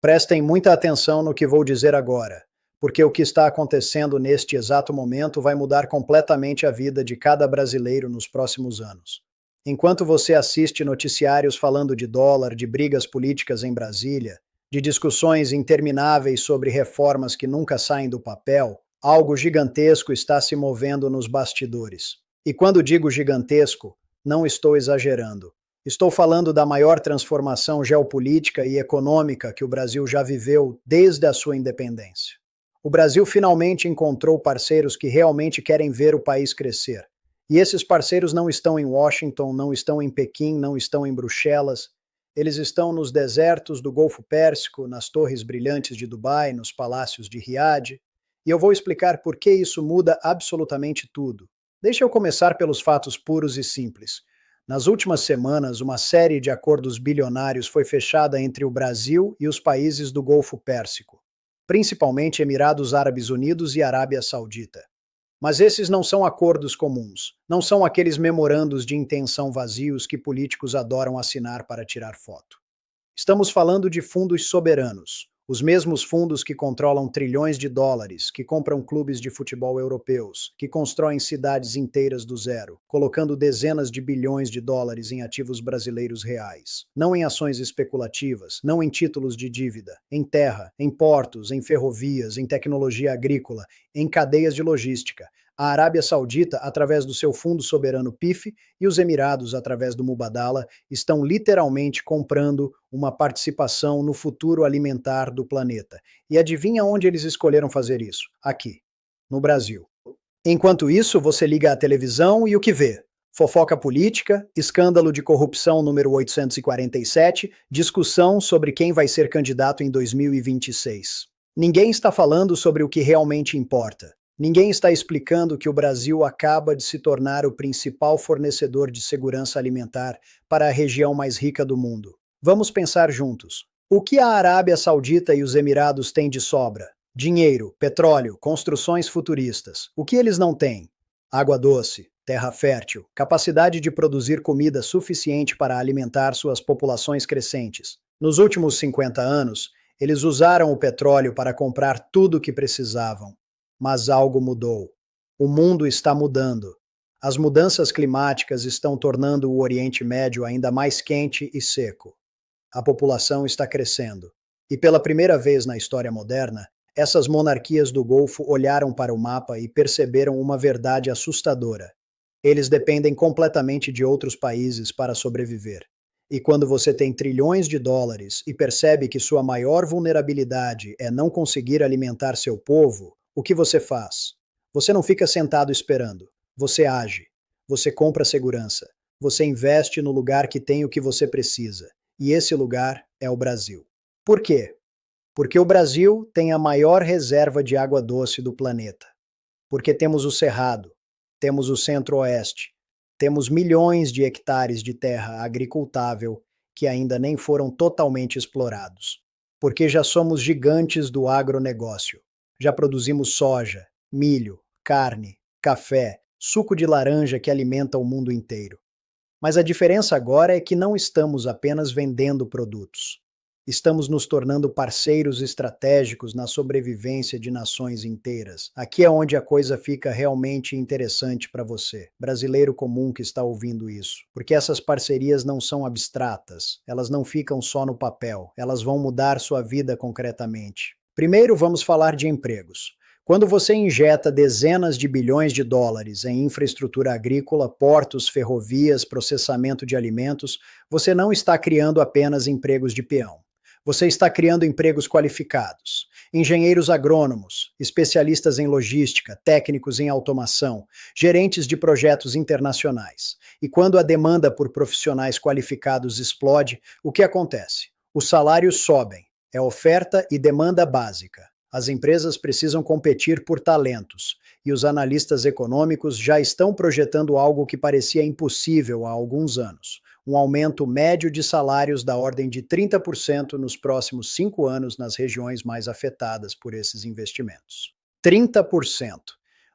Prestem muita atenção no que vou dizer agora, porque o que está acontecendo neste exato momento vai mudar completamente a vida de cada brasileiro nos próximos anos. Enquanto você assiste noticiários falando de dólar, de brigas políticas em Brasília, de discussões intermináveis sobre reformas que nunca saem do papel, algo gigantesco está se movendo nos bastidores. E quando digo gigantesco, não estou exagerando. Estou falando da maior transformação geopolítica e econômica que o Brasil já viveu desde a sua independência. O Brasil finalmente encontrou parceiros que realmente querem ver o país crescer. E esses parceiros não estão em Washington, não estão em Pequim, não estão em Bruxelas. Eles estão nos desertos do Golfo Pérsico, nas torres brilhantes de Dubai, nos palácios de Riad. E eu vou explicar por que isso muda absolutamente tudo. Deixa eu começar pelos fatos puros e simples. Nas últimas semanas, uma série de acordos bilionários foi fechada entre o Brasil e os países do Golfo Pérsico, principalmente Emirados Árabes Unidos e Arábia Saudita. Mas esses não são acordos comuns, não são aqueles memorandos de intenção vazios que políticos adoram assinar para tirar foto. Estamos falando de fundos soberanos, os mesmos fundos que controlam trilhões de dólares, que compram clubes de futebol europeus, que constroem cidades inteiras do zero, colocando dezenas de bilhões de dólares em ativos brasileiros reais. Não em ações especulativas, não em títulos de dívida, em terra, em portos, em ferrovias, em tecnologia agrícola, em cadeias de logística. A Arábia Saudita, através do seu fundo soberano PIF, e os Emirados, através do Mubadala, estão literalmente comprando uma participação no futuro alimentar do planeta. E adivinha onde eles escolheram fazer isso? Aqui, no Brasil. Enquanto isso, você liga a televisão e o que vê? Fofoca política, escândalo de corrupção número 847, discussão sobre quem vai ser candidato em 2026. Ninguém está falando sobre o que realmente importa. Ninguém está explicando que o Brasil acaba de se tornar o principal fornecedor de segurança alimentar para a região mais rica do mundo. Vamos pensar juntos. O que a Arábia Saudita e os Emirados têm de sobra? Dinheiro, petróleo, construções futuristas. O que eles não têm? Água doce, terra fértil, capacidade de produzir comida suficiente para alimentar suas populações crescentes. Nos últimos 50 anos, eles usaram o petróleo para comprar tudo o que precisavam. Mas algo mudou. O mundo está mudando. As mudanças climáticas estão tornando o Oriente Médio ainda mais quente e seco. A população está crescendo. E pela primeira vez na história moderna, essas monarquias do Golfo olharam para o mapa e perceberam uma verdade assustadora. Eles dependem completamente de outros países para sobreviver. E quando você tem trilhões de dólares e percebe que sua maior vulnerabilidade é não conseguir alimentar seu povo, o que você faz? Você não fica sentado esperando. Você age. Você compra segurança. Você investe no lugar que tem o que você precisa. E esse lugar é o Brasil. Por quê? Porque o Brasil tem a maior reserva de água doce do planeta. Porque temos o Cerrado, temos o Centro-Oeste, temos milhões de hectares de terra agricultável que ainda nem foram totalmente explorados. Porque já somos gigantes do agronegócio. Já produzimos soja, milho, carne, café, suco de laranja que alimenta o mundo inteiro. Mas a diferença agora é que não estamos apenas vendendo produtos. Estamos nos tornando parceiros estratégicos na sobrevivência de nações inteiras. Aqui é onde a coisa fica realmente interessante para você, brasileiro comum que está ouvindo isso. Porque essas parcerias não são abstratas, elas não ficam só no papel, elas vão mudar sua vida concretamente. Primeiro, vamos falar de empregos. Quando você injeta dezenas de bilhões de dólares em infraestrutura agrícola, portos, ferrovias, processamento de alimentos, você não está criando apenas empregos de peão. Você está criando empregos qualificados. Engenheiros agrônomos, especialistas em logística, técnicos em automação, gerentes de projetos internacionais. E quando a demanda por profissionais qualificados explode, o que acontece? Os salários sobem. É oferta e demanda básica. As empresas precisam competir por talentos, e os analistas econômicos já estão projetando algo que parecia impossível há alguns anos. Um aumento médio de salários da ordem de 30% nos próximos 5 anos nas regiões mais afetadas por esses investimentos. 30%.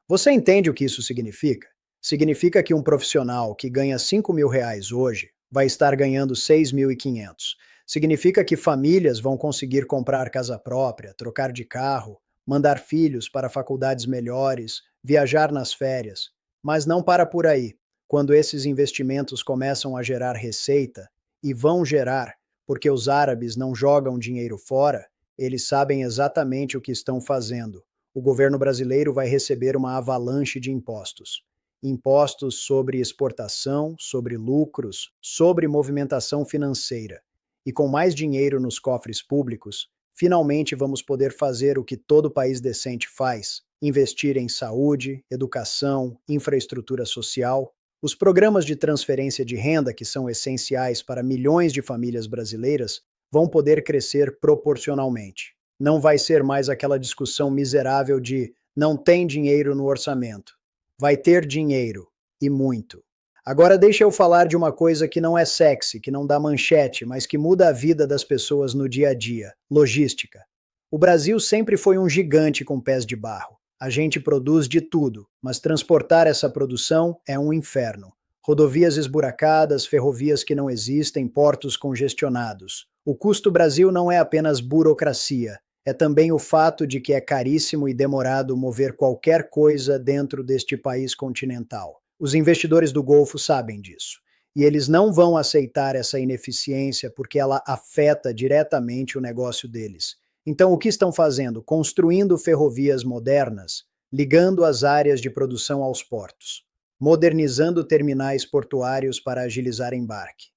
Você entende o que isso significa? Significa que um profissional que ganha R$ 5.000 hoje vai estar ganhando 6.500. Significa que famílias vão conseguir comprar casa própria, trocar de carro, mandar filhos para faculdades melhores, viajar nas férias. Mas não para por aí. Quando esses investimentos começam a gerar receita, e vão gerar, porque os árabes não jogam dinheiro fora, eles sabem exatamente o que estão fazendo. O governo brasileiro vai receber uma avalanche de impostos. Impostos sobre exportação, sobre lucros, sobre movimentação financeira. E com mais dinheiro nos cofres públicos, finalmente vamos poder fazer o que todo país decente faz: investir em saúde, educação, infraestrutura social. Os programas de transferência de renda, que são essenciais para milhões de famílias brasileiras, vão poder crescer proporcionalmente. Não vai ser mais aquela discussão miserável de não tem dinheiro no orçamento. Vai ter dinheiro, e muito. Agora deixa eu falar de uma coisa que não é sexy, que não dá manchete, mas que muda a vida das pessoas no dia a dia: logística. O Brasil sempre foi um gigante com pés de barro. A gente produz de tudo, mas transportar essa produção é um inferno. Rodovias esburacadas, ferrovias que não existem, portos congestionados. O custo Brasil não é apenas burocracia, é também o fato de que é caríssimo e demorado mover qualquer coisa dentro deste país continental. Os investidores do Golfo sabem disso. E eles não vão aceitar essa ineficiência porque ela afeta diretamente o negócio deles. Então, o que estão fazendo? Construindo ferrovias modernas, ligando as áreas de produção aos portos, modernizando terminais portuários para agilizar embarque,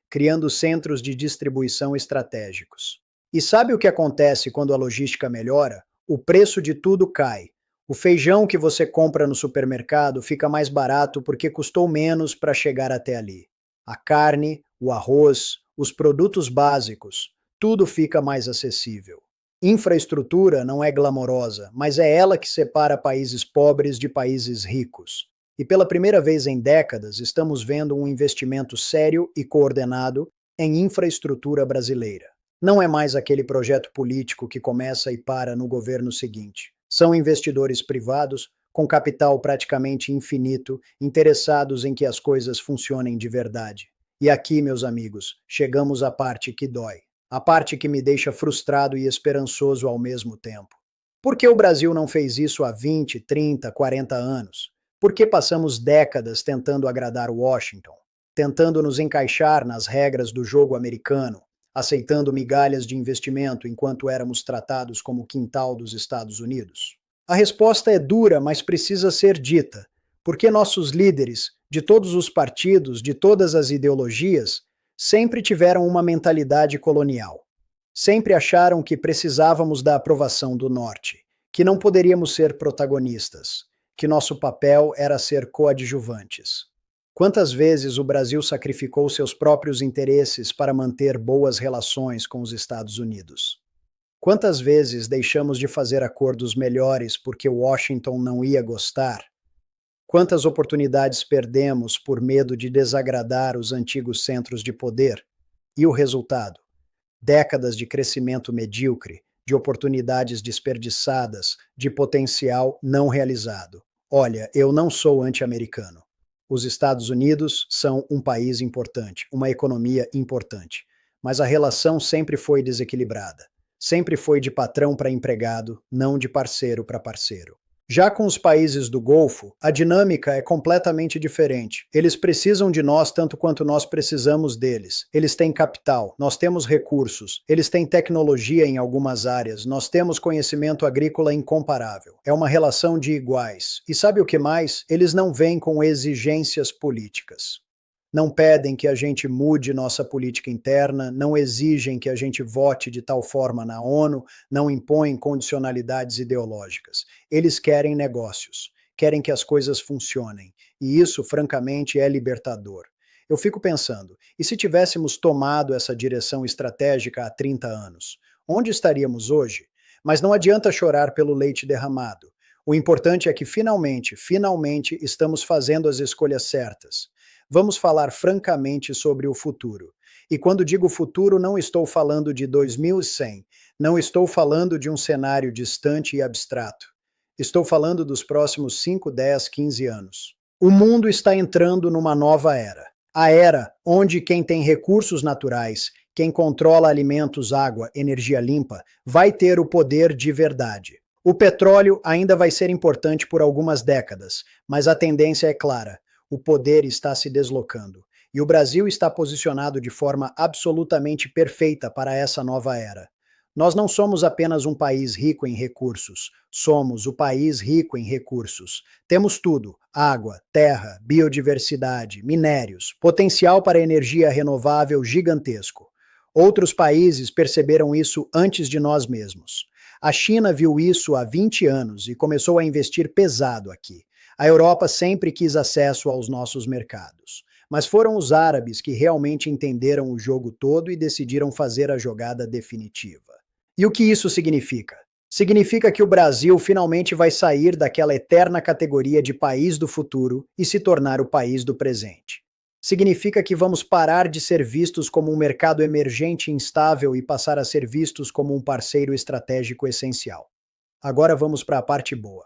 criando centros de distribuição estratégicos. E sabe o que acontece quando a logística melhora? O preço de tudo cai. O feijão que você compra no supermercado fica mais barato porque custou menos para chegar até ali. A carne, o arroz, os produtos básicos, tudo fica mais acessível. Infraestrutura não é glamourosa, mas é ela que separa países pobres de países ricos. E pela primeira vez em décadas, estamos vendo um investimento sério e coordenado em infraestrutura brasileira. Não é mais aquele projeto político que começa e para no governo seguinte. São investidores privados, com capital praticamente infinito, interessados em que as coisas funcionem de verdade. E aqui, meus amigos, chegamos à parte que dói. A parte que me deixa frustrado e esperançoso ao mesmo tempo. Por que o Brasil não fez isso há 20, 30, 40 anos? Por que passamos décadas tentando agradar Washington, tentando nos encaixar nas regras do jogo americano, aceitando migalhas de investimento enquanto éramos tratados como quintal dos Estados Unidos? A resposta é dura, mas precisa ser dita, porque nossos líderes, de todos os partidos, de todas as ideologias, sempre tiveram uma mentalidade colonial. Sempre acharam que precisávamos da aprovação do Norte, que não poderíamos ser protagonistas, que nosso papel era ser coadjuvantes. Quantas vezes o Brasil sacrificou seus próprios interesses para manter boas relações com os Estados Unidos? Quantas vezes deixamos de fazer acordos melhores porque Washington não ia gostar? Quantas oportunidades perdemos por medo de desagradar os antigos centros de poder? E o resultado? Décadas de crescimento medíocre, de oportunidades desperdiçadas, de potencial não realizado. Olha, eu não sou anti-americano. Os Estados Unidos são um país importante, uma economia importante, mas a relação sempre foi desequilibrada. Sempre foi de patrão para empregado, não de parceiro para parceiro. Já com os países do Golfo, a dinâmica é completamente diferente. Eles precisam de nós tanto quanto nós precisamos deles. Eles têm capital, nós temos recursos, eles têm tecnologia em algumas áreas, nós temos conhecimento agrícola incomparável. É uma relação de iguais. E sabe o que mais? Eles não vêm com exigências políticas. Não pedem que a gente mude nossa política interna, não exigem que a gente vote de tal forma na ONU, não impõem condicionalidades ideológicas. Eles querem negócios, querem que as coisas funcionem. E isso, francamente, é libertador. Eu fico pensando, e se tivéssemos tomado essa direção estratégica há 30 anos? Onde estaríamos hoje? Mas não adianta chorar pelo leite derramado. O importante é que finalmente estamos fazendo as escolhas certas. Vamos falar francamente sobre o futuro. E quando digo futuro, não estou falando de 2100, não estou falando de um cenário distante e abstrato. Estou falando dos próximos 5, 10, 15 anos. O mundo está entrando numa nova era. A era onde quem tem recursos naturais, quem controla alimentos, água, energia limpa, vai ter o poder de verdade. O petróleo ainda vai ser importante por algumas décadas, mas a tendência é clara: o poder está se deslocando. E o Brasil está posicionado de forma absolutamente perfeita para essa nova era. Nós não somos apenas um país rico em recursos, somos o país rico em recursos. Temos tudo: água, terra, biodiversidade, minérios, potencial para energia renovável gigantesco. Outros países perceberam isso antes de nós mesmos. A China viu isso há 20 anos e começou a investir pesado aqui. A Europa sempre quis acesso aos nossos mercados. Mas foram os árabes que realmente entenderam o jogo todo e decidiram fazer a jogada definitiva. E o que isso significa? Significa que o Brasil finalmente vai sair daquela eterna categoria de país do futuro e se tornar o país do presente. Significa que vamos parar de ser vistos como um mercado emergente e instável e passar a ser vistos como um parceiro estratégico essencial. Agora vamos para a parte boa.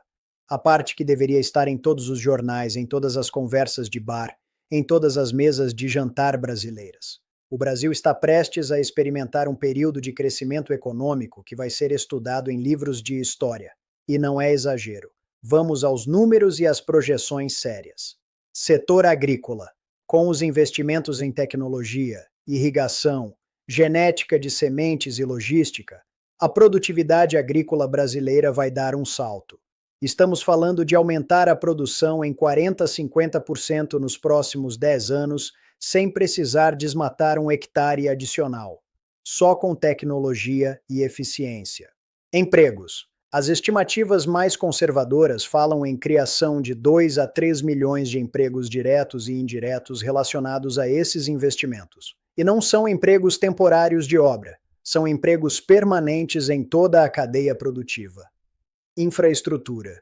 A parte que deveria estar em todos os jornais, em todas as conversas de bar, em todas as mesas de jantar brasileiras. O Brasil está prestes a experimentar um período de crescimento econômico que vai ser estudado em livros de história. E não é exagero. Vamos aos números e às projeções sérias. Setor agrícola. Com os investimentos em tecnologia, irrigação, genética de sementes e logística, a produtividade agrícola brasileira vai dar um salto. Estamos falando de aumentar a produção em 40 a 50% nos próximos 10 anos, sem precisar desmatar um hectare adicional, só com tecnologia e eficiência. Empregos. As estimativas mais conservadoras falam em criação de 2 a 3 milhões de empregos diretos e indiretos relacionados a esses investimentos. E não são empregos temporários de obra, são empregos permanentes em toda a cadeia produtiva. Infraestrutura.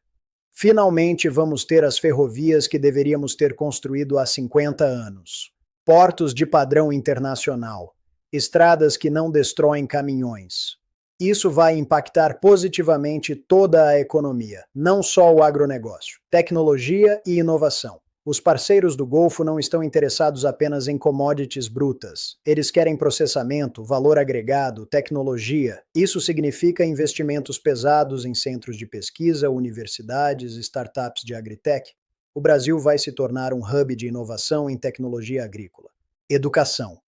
Finalmente vamos ter as ferrovias que deveríamos ter construído há 50 anos. Portos de padrão internacional. Estradas que não destroem caminhões. Isso vai impactar positivamente toda a economia, não só o agronegócio. Tecnologia e inovação. Os parceiros do Golfo não estão interessados apenas em commodities brutas. Eles querem processamento, valor agregado, tecnologia. Isso significa investimentos pesados em centros de pesquisa, universidades, startups de agritech. O Brasil vai se tornar um hub de inovação em tecnologia agrícola. Educação.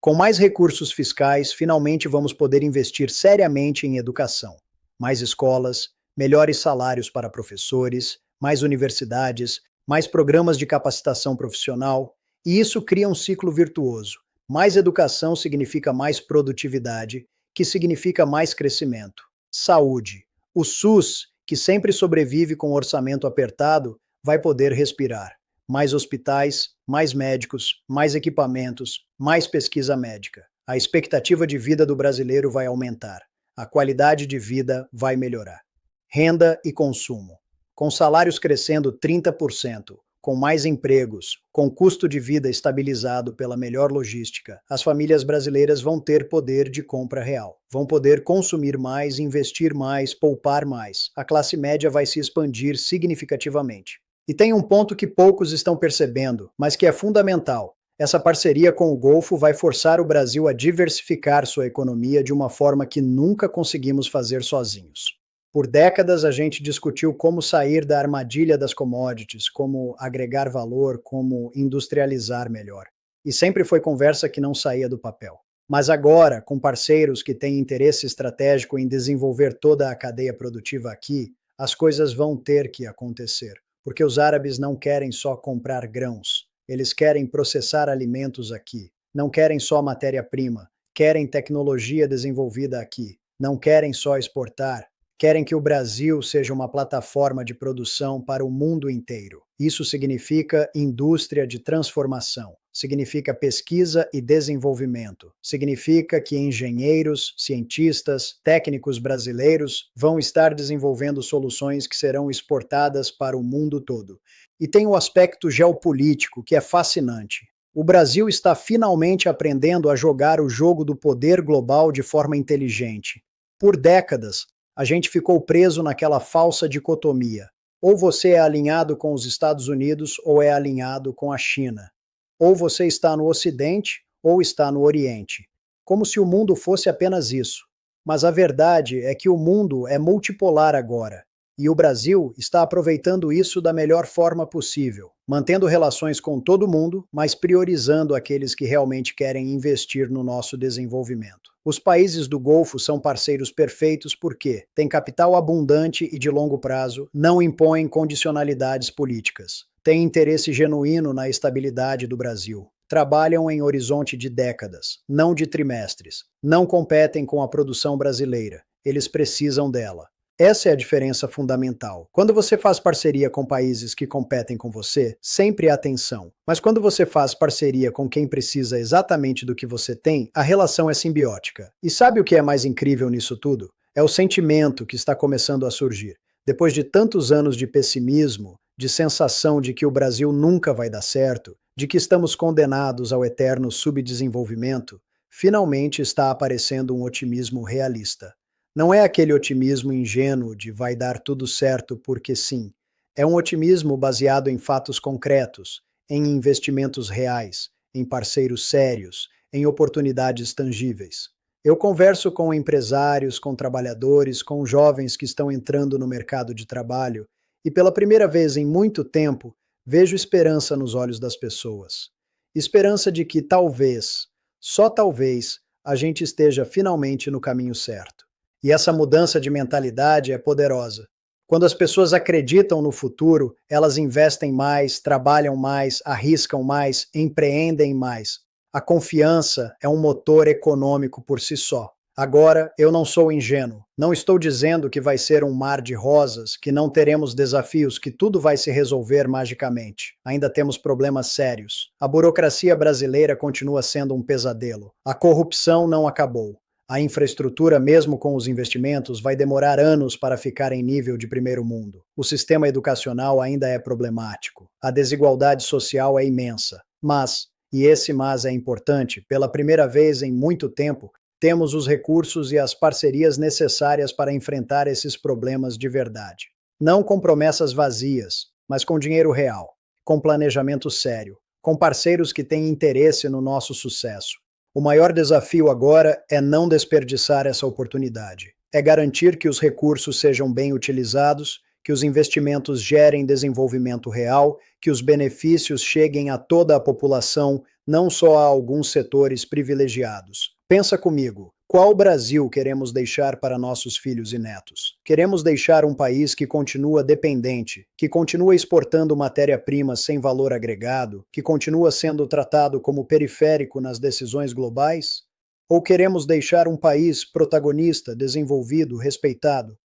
Com mais recursos fiscais, finalmente vamos poder investir seriamente em educação. Mais escolas, melhores salários para professores, mais universidades, mais programas de capacitação profissional, e isso cria um ciclo virtuoso. Mais educação significa mais produtividade, que significa mais crescimento. Saúde. O SUS, que sempre sobrevive com orçamento apertado, vai poder respirar. Mais hospitais, mais médicos, mais equipamentos, mais pesquisa médica. A expectativa de vida do brasileiro vai aumentar. A qualidade de vida vai melhorar. Renda e consumo. Com salários crescendo 30%, com mais empregos, com custo de vida estabilizado pela melhor logística, as famílias brasileiras vão ter poder de compra real. Vão poder consumir mais, investir mais, poupar mais. A classe média vai se expandir significativamente. E tem um ponto que poucos estão percebendo, mas que é fundamental. Essa parceria com o Golfo vai forçar o Brasil a diversificar sua economia de uma forma que nunca conseguimos fazer sozinhos. Por décadas a gente discutiu como sair da armadilha das commodities, como agregar valor, como industrializar melhor. E sempre foi conversa que não saía do papel. Mas agora, com parceiros que têm interesse estratégico em desenvolver toda a cadeia produtiva aqui, as coisas vão ter que acontecer. Porque os árabes não querem só comprar grãos, eles querem processar alimentos aqui. Não querem só matéria-prima, querem tecnologia desenvolvida aqui. Não querem só exportar, querem que o Brasil seja uma plataforma de produção para o mundo inteiro. Isso significa indústria de transformação, significa pesquisa e desenvolvimento, significa que engenheiros, cientistas, técnicos brasileiros vão estar desenvolvendo soluções que serão exportadas para o mundo todo. E tem o aspecto geopolítico, que é fascinante. O Brasil está finalmente aprendendo a jogar o jogo do poder global de forma inteligente. Por décadas, a gente ficou preso naquela falsa dicotomia. Ou você é alinhado com os Estados Unidos ou é alinhado com a China. Ou você está no Ocidente ou está no Oriente. como se o mundo fosse apenas isso. Mas a verdade é que o mundo é multipolar agora, e o Brasil está aproveitando isso da melhor forma possível, mantendo relações com todo mundo, mas priorizando aqueles que realmente querem investir no nosso desenvolvimento. Os países do Golfo são parceiros perfeitos porque têm capital abundante e de longo prazo, não impõem condicionalidades políticas, têm interesse genuíno na estabilidade do Brasil, trabalham em horizonte de décadas, não de trimestres, não competem com a produção brasileira, eles precisam dela. Essa é a diferença fundamental. Quando você faz parceria com países que competem com você, sempre há tensão. Mas quando você faz parceria com quem precisa exatamente do que você tem, a relação é simbiótica. E sabe o que é mais incrível nisso tudo? É o sentimento que está começando a surgir. Depois de tantos anos de pessimismo, de sensação de que o Brasil nunca vai dar certo, de que estamos condenados ao eterno subdesenvolvimento, finalmente está aparecendo um otimismo realista. Não é aquele otimismo ingênuo de vai dar tudo certo porque sim. É um otimismo baseado em fatos concretos, em investimentos reais, em parceiros sérios, em oportunidades tangíveis. Eu converso com empresários, com trabalhadores, com jovens que estão entrando no mercado de trabalho e, pela primeira vez em muito tempo, vejo esperança nos olhos das pessoas. Esperança de que talvez, só talvez, a gente esteja finalmente no caminho certo. E essa mudança de mentalidade é poderosa. Quando as pessoas acreditam no futuro, elas investem mais, trabalham mais, arriscam mais, empreendem mais. A confiança é um motor econômico por si só. Agora, eu não sou ingênuo. Não estou dizendo que vai ser um mar de rosas, que não teremos desafios, que tudo vai se resolver magicamente. Ainda temos problemas sérios. A burocracia brasileira continua sendo um pesadelo. A corrupção não acabou. A infraestrutura, mesmo com os investimentos, vai demorar anos para ficar em nível de primeiro mundo. O sistema educacional ainda é problemático. A desigualdade social é imensa. Mas, e esse mas é importante, pela primeira vez em muito tempo, temos os recursos e as parcerias necessárias para enfrentar esses problemas de verdade. Não com promessas vazias, mas com dinheiro real, com planejamento sério, com parceiros que têm interesse no nosso sucesso. O maior desafio agora é não desperdiçar essa oportunidade. É garantir que os recursos sejam bem utilizados, que os investimentos gerem desenvolvimento real, que os benefícios cheguem a toda a população, não só a alguns setores privilegiados. Pensa comigo. Qual Brasil queremos deixar para nossos filhos e netos? Queremos deixar um país que continua dependente, que continua exportando matéria-prima sem valor agregado, que continua sendo tratado como periférico nas decisões globais? Ou queremos deixar um país protagonista, desenvolvido, respeitado?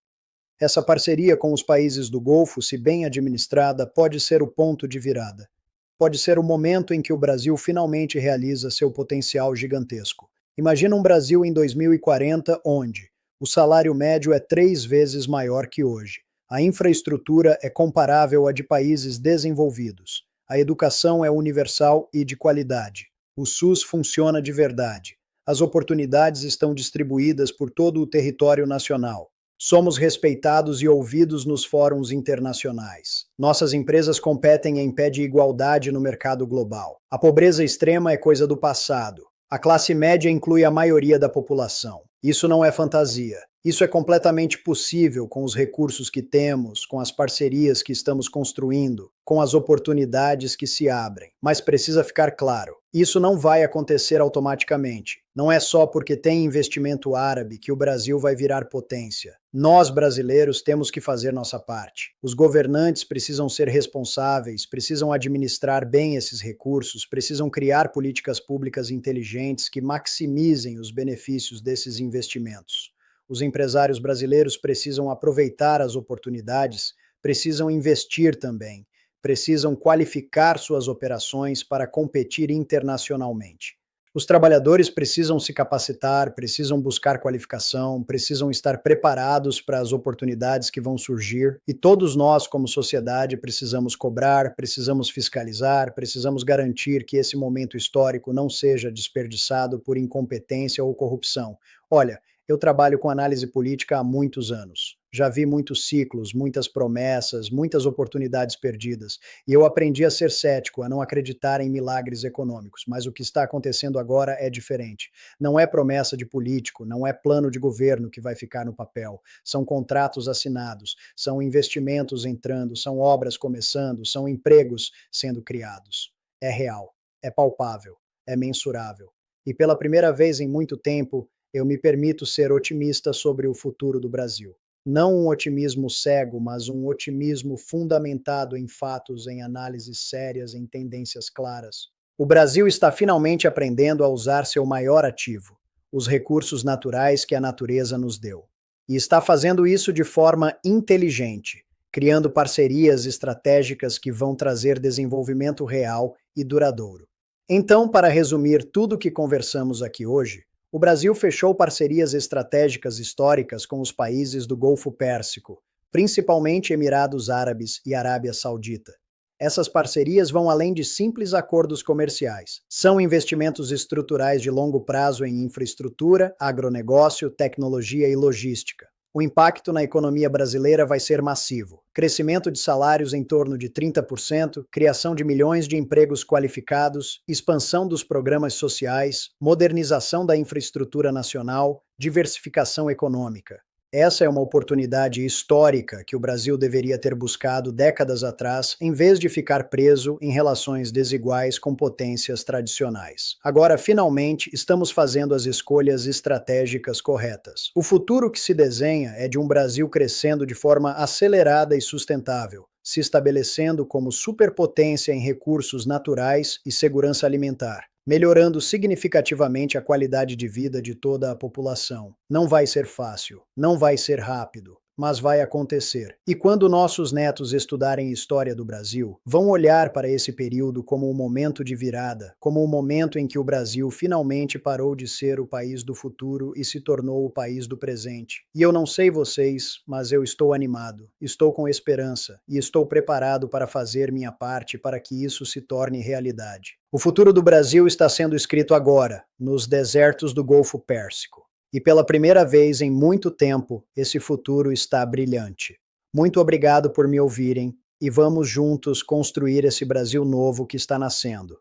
Essa parceria com os países do Golfo, se bem administrada, pode ser o ponto de virada. Pode ser o momento em que o Brasil finalmente realiza seu potencial gigantesco. Imagina um Brasil em 2040 onde o salário médio é 3 vezes maior que hoje, a infraestrutura é comparável à de países desenvolvidos, a educação é universal e de qualidade, o SUS funciona de verdade, as oportunidades estão distribuídas por todo o território nacional. Somos respeitados e ouvidos nos fóruns internacionais. Nossas empresas competem em pé de igualdade no mercado global. A pobreza extrema é coisa do passado. A classe média inclui a maioria da população. Isso não é fantasia. Isso é completamente possível com os recursos que temos, com as parcerias que estamos construindo, com as oportunidades que se abrem. Mas precisa ficar claro, isso não vai acontecer automaticamente. Não é só porque tem investimento árabe que o Brasil vai virar potência. Nós, brasileiros, temos que fazer nossa parte. Os governantes precisam ser responsáveis, precisam administrar bem esses recursos, precisam criar políticas públicas inteligentes que maximizem os benefícios desses investimentos. Os empresários brasileiros precisam aproveitar as oportunidades, precisam investir também, precisam qualificar suas operações para competir internacionalmente. Os trabalhadores precisam se capacitar, precisam buscar qualificação, precisam estar preparados para as oportunidades que vão surgir, e todos nós, como sociedade, precisamos cobrar, precisamos fiscalizar, precisamos garantir que esse momento histórico não seja desperdiçado por incompetência ou corrupção. Olha, eu trabalho com análise política há muitos anos. Já vi muitos ciclos, muitas promessas, muitas oportunidades perdidas, e eu aprendi a ser cético, a não acreditar em milagres econômicos. Mas o que está acontecendo agora é diferente. Não é promessa de político, não é plano de governo que vai ficar no papel. São contratos assinados, são investimentos entrando, são obras começando, são empregos sendo criados. É real, é palpável, é mensurável. E pela primeira vez em muito tempo, eu me permito ser otimista sobre o futuro do Brasil. Não um otimismo cego, mas um otimismo fundamentado em fatos, em análises sérias, em tendências claras. O Brasil está finalmente aprendendo a usar seu maior ativo, os recursos naturais que a natureza nos deu. E está fazendo isso de forma inteligente, criando parcerias estratégicas que vão trazer desenvolvimento real e duradouro. Então, para resumir tudo o que conversamos aqui hoje, o Brasil fechou parcerias estratégicas históricas com os países do Golfo Pérsico, principalmente Emirados Árabes e Arábia Saudita. Essas parcerias vão além de simples acordos comerciais. São investimentos estruturais de longo prazo em infraestrutura, agronegócio, tecnologia e logística. O impacto na economia brasileira vai ser massivo. Crescimento de salários em torno de 30%, criação de milhões de empregos qualificados, expansão dos programas sociais, modernização da infraestrutura nacional, diversificação econômica. Essa é uma oportunidade histórica que o Brasil deveria ter buscado décadas atrás, em vez de ficar preso em relações desiguais com potências tradicionais. Agora, finalmente, estamos fazendo as escolhas estratégicas corretas. O futuro que se desenha é de um Brasil crescendo de forma acelerada e sustentável, se estabelecendo como superpotência em recursos naturais e segurança alimentar, melhorando significativamente a qualidade de vida de toda a população. Não vai ser fácil, não vai ser rápido, mas vai acontecer. E quando nossos netos estudarem história do Brasil, vão olhar para esse período como um momento de virada, como um momento em que o Brasil finalmente parou de ser o país do futuro e se tornou o país do presente. E eu não sei vocês, mas eu estou animado, estou com esperança e estou preparado para fazer minha parte para que isso se torne realidade. O futuro do Brasil está sendo escrito agora, nos desertos do Golfo Pérsico. E pela primeira vez em muito tempo, esse futuro está brilhante. Muito obrigado por me ouvirem e vamos juntos construir esse Brasil novo que está nascendo.